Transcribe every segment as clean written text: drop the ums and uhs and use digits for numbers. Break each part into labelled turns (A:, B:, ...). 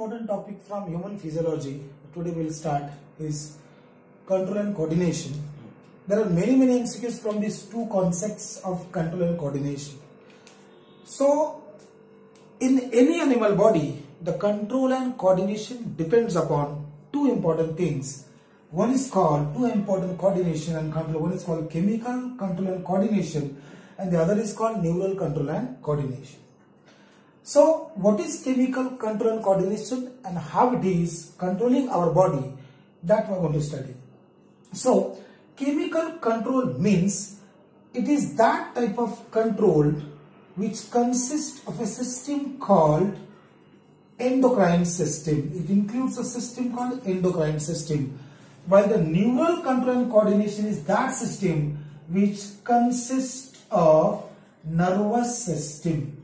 A: important topic from human physiology today we'll start is control and coordination. There are many MCQs from these two concepts of control and coordination. So in any animal body, the control and coordination depends upon two important things. One is called coordination and control. One is called chemical control and coordination, and the other is called neural control and coordination. So what is chemical control and coordination and how it is controlling our body, that we are going to study. So chemical control means it is that type of control which consists of a system called endocrine system. It includes a system called endocrine system, while the neural control and coordination is that system which consists of nervous system.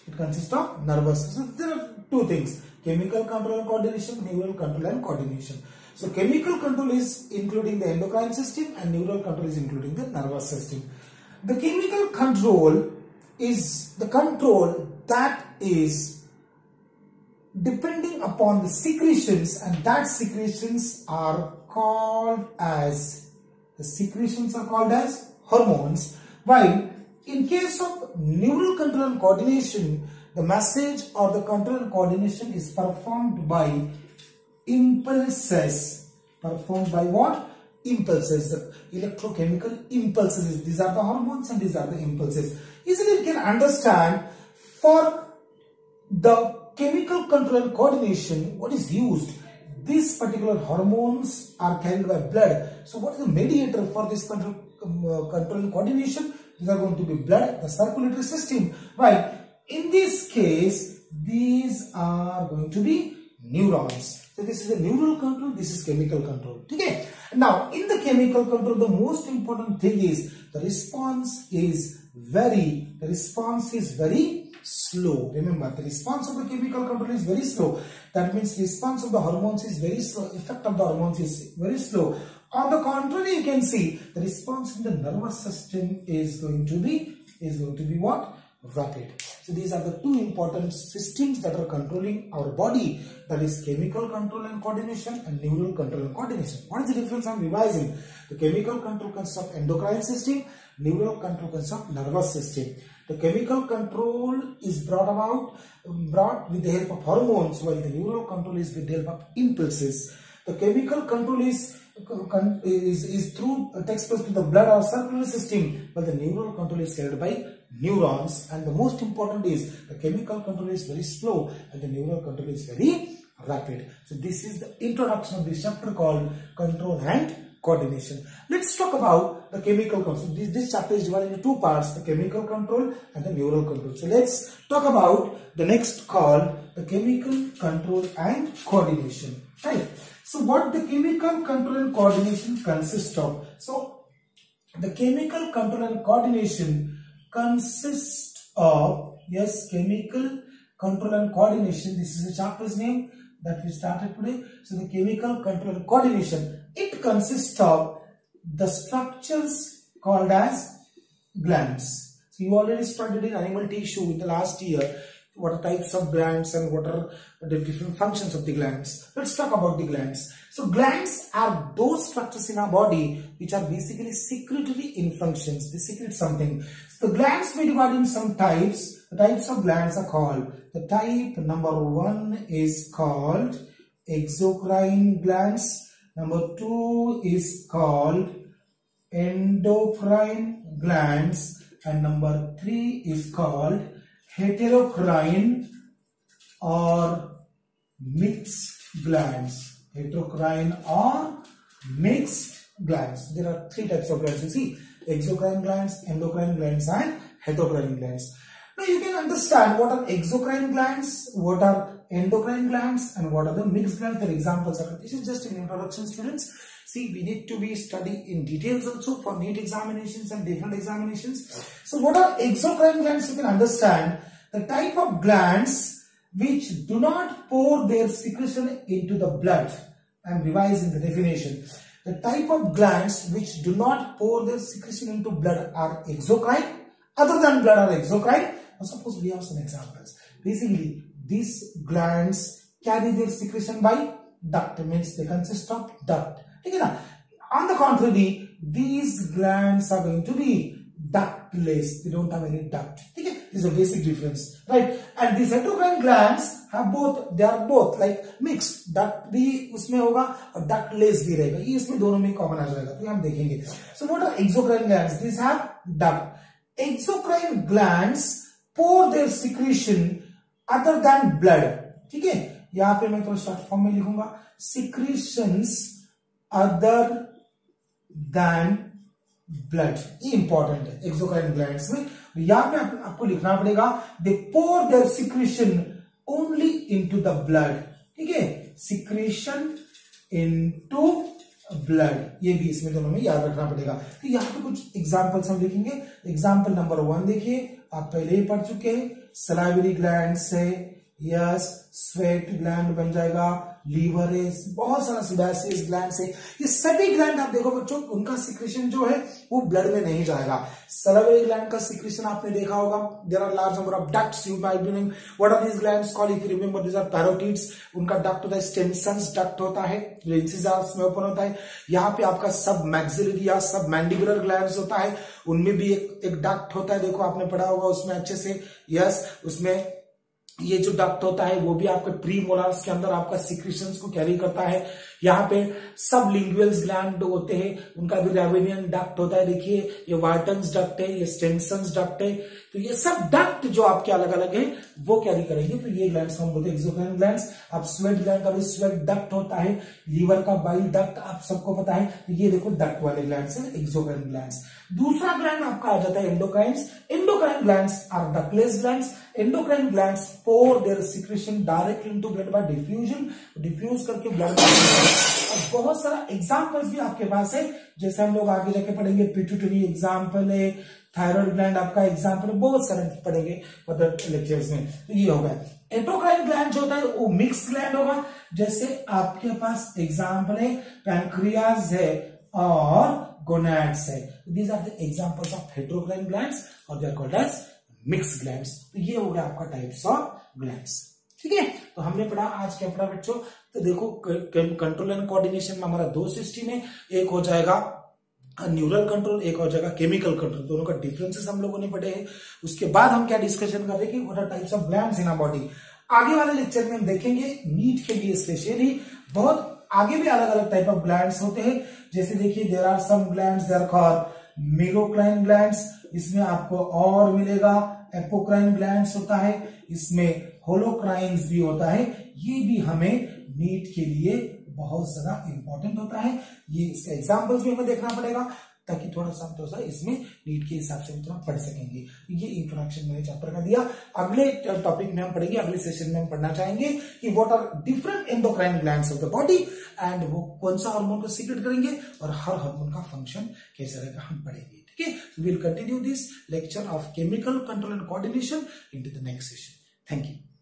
A: It consists of nervous system. So there are two things: chemical control and coordination, neural control and coordination. So chemical control is including the endocrine system and neural control is including the nervous system. The chemical control is the control that is depending upon the secretions, and that secretions are called as hormones, while in case of neural control and coordination, the message or the control and coordination is performed by impulses. Performed by what? Impulses. The electrochemical impulses. These are the hormones and these are the impulses. Easily we can understand for the chemical control and coordination what is used. These particular hormones are carried by blood. So what is the mediator for this control and coordination? These are going to be blood, the circulatory system. While in this case, these are going to be neurons. So this is the neural control, this is chemical control. Okay. Now in the chemical control, the most important thing is the response is very slow. Remember, the response of the chemical control is very slow. That means response of the hormones is very slow. Effect of the hormones is very slow. On the contrary, you can see the response in the nervous system is going to be what? Rapid. So these are the two important systems that are controlling our body, that is chemical control and coordination and neural control and coordination. What is the difference? I am revising. The chemical control consists of endocrine system, neural control consists of nervous system. The chemical control is brought with the help of hormones, while the neural control is with the help of impulses. The chemical control takes place to the blood or circulatory system, while the neural control is carried by neurons. And the most important is the chemical control is very slow and the neural control is very rapid. So this is the introduction of this chapter called control and coordination. Let's talk about the chemical control. This chapter is divided into two parts: the chemical control and the neural control. So let's talk about the next called the chemical control and coordination. Right. So what the chemical control and coordination consists of? So the chemical control and coordination consists of, yes, chemical control and coordination. This is the chapter's name that we started today. So the chemical control and coordination, it consists of the structures called as glands. So you already studied in animal tissue in the last year what are types of glands and what are the different functions of the glands. Let's talk about the glands. So glands are those structures in our body which are basically secretory in functions. They secrete something. So the glands we divide in some types. The types of glands are called, the type number 1 is called exocrine glands. Number 2 is called endocrine glands, and number 3 is called heterocrine or mixed glands. Heterocrine or mixed glands. There are three types of glands. You see, exocrine glands, endocrine glands, and heterocrine glands. Now you can understand what are exocrine glands, what are endocrine glands, and what are the mixed glands. Their examples are. This is just an introduction, students. See, we need to be studying in details also for NEET examinations and different examinations. So what are exocrine glands? You can understand the type of glands which do not pour their secretion into the blood. I am revising the definition. The type of glands which do not pour their secretion into blood are exocrine. Other than blood are exocrine. Now suppose we have some examples. Basically, these glands carry their secretion by duct, means they consist of duct. ठीक है ना. On the contrary, these glands are going to be ductless. They don't have any duct. ठीक है. This is a basic difference, right? And these endocrine glands have both. They are both like mixed. Duct भी उसमें होगा और ductless भी रहेगा. ये इसमें दोनों में कॉमन आ जाएगा. तो हम देखेंगे. So what are exocrine glands? These have duct. Exocrine glands pour their secretion other than blood. ठीक है. यहाँ पे मैं थोड़ा शॉर्ट फॉर्म में लिखूंगा, secretions other than blood. ये इंपॉर्टेंट है एक्सोक्राइन ग्लैंड्स में. यहाँ पे आपको लिखना पड़ेगा they pour their secretion only into the blood. ठीक है. secretion into blood, ये भी इसमें दोनों में याद रखना पड़ेगा. तो यहाँ पे कुछ एग्जांपल्स हम देखेंगे. एग्जांपल नंबर 1 देखिए, आप पहले ही पढ़ चुके हैं. सलाइवरी ग्लैंड से यस स्वेट ग्लैंड बन जाएगा, लीवर है, बहुत सारा सिबासियस ग्लैंड है. ये सभी ग्लैंड आप देखो बच्चों, उनका सिक्रेशन जो है वो ब्लड में नहीं जाएगा. सलाइवरी ग्लैंड का सिक्रेशन आपने देखा होगा. There are large number of ducts. You might be name what are these glands called. If you remember, these are parotids. उनका डक्ट होता है स्टेनसन्स डक्ट होता है, जो इंसिजर्स में ओपन होता है. यहाँ पे आपका सब मैक्सिलरी या सब मैंडिबुलर ग्लैंड्स होता है, उनमें भी एक डक्ट होता है. देखो आपने पढ़ा होगा उसमें अच्छे से. यस, उसमें ये जो डक्ट होता है वो भी आपके प्री मोलार्स के अंदर आपका सिक्रेशंस को कैरी करता है. यहाँ पे सब लिंगुअल्स ग्लैंड होते हैं, उनका भी रेवेनियन डक्ट होता है. देखिए ये वार्टन्स डक्ट है, ये स्टेनसन्स डक्ट है. तो ये सब डक्ट जो आपके अलग अलग है वो कैरी करेंगे. तो ये ग्लैंड्स हम बोलते हैं एक्सोक्राइन ग्लैंड्स. अब स्वेट ग्लैंड का भी स्वेट डक्ट होता है, लीवर का बाइल डक्ट आप सबको पता है. तो ये देखो डक्ट वाले ग्लैंड्स है एक्सोक्राइन ग्लैंड्स. दूसरा ग्लैंड आपका आ जाता है endocrines. Endocrine glands are ductless glands. Endocrine glands pour their secretion directली into blood by diffusion. Diffuse करके ब्लड में. बहुत सारा एग्जांपल्स भी आपके पास है, जैसे हम लोग आगे जाके पढ़ेंगे. पिट्यूटरी एग्जांपल है, थायराइड ग्लैंड आपका एग्जांपल है, बहुत सारे पढ़ेंगे फर्दर लेक्चर्स में. तो ये होगा एंडोक्राइन ग्लैंड जो होता है वो मिक्स ग्लैंड होगा. जैसे आपके पास एग्जांपल है पैनक्रियाज है और गोनैड्स है. These are the examples of heterocrine glands और they are called as mix glands. तो ये हो गया आपका टाइप्स ऑफ ग्लैंड्स. ठीक है. तो हमने पढ़ा, आज क्या पढ़ा बच्चों. तो देखो कंट्रोल एंड कोऑर्डिनेशन में हमारा 2 सिस्टम है. एक हो जाएगा न्यूरल कंट्रोल, एक हो जाएगा केमिकल कंट्रोल. दोनों का डिफरेंसेस हम लोगों ने पढ़े हैं. उसके बाद हम क्या डिस्कशन कर रहे हैं कि what are types of glands in our body. आगे वाले लेक्चर में हम देखेंगे नीट के लिए स्पेशली बहुत आगे भी अलग अलग टाइप ऑफ ग्लैंड्स होते हैं. जैसे देखिए there are some glands, they are called merocrine glands. इसमें आपको और मिलेगा. एपोक्राइन ग्लैंड्स होता है, इसमें होलोक्राइन्स भी होता है. ये भी हमें नीट के लिए बहुत ज्यादा इंपॉर्टेंट होता है. ये इसका एग्जांपल्स भी हमें देखना पड़ेगा ताकि थोड़ा सा इसमें नीट के हिसाब से हम थोड़ा पढ़ सकेंगे. ये इंट्रोडक्शन मैंने चैप्टर का दिया. अगले टॉपिक में हम पढ़ेंगे, अगले सेशन में हम पढ़ना चाहेंगे कि what are different endocrine glands of the body and वो कौन सा हार्मोन को सीक्रेट करेंगे और हर हार्मोन का फंक्शन कैसे रहेगा हम पढ़ेंगे. Okay, we will continue this lecture of chemical control and coordination into the next session. Thank you.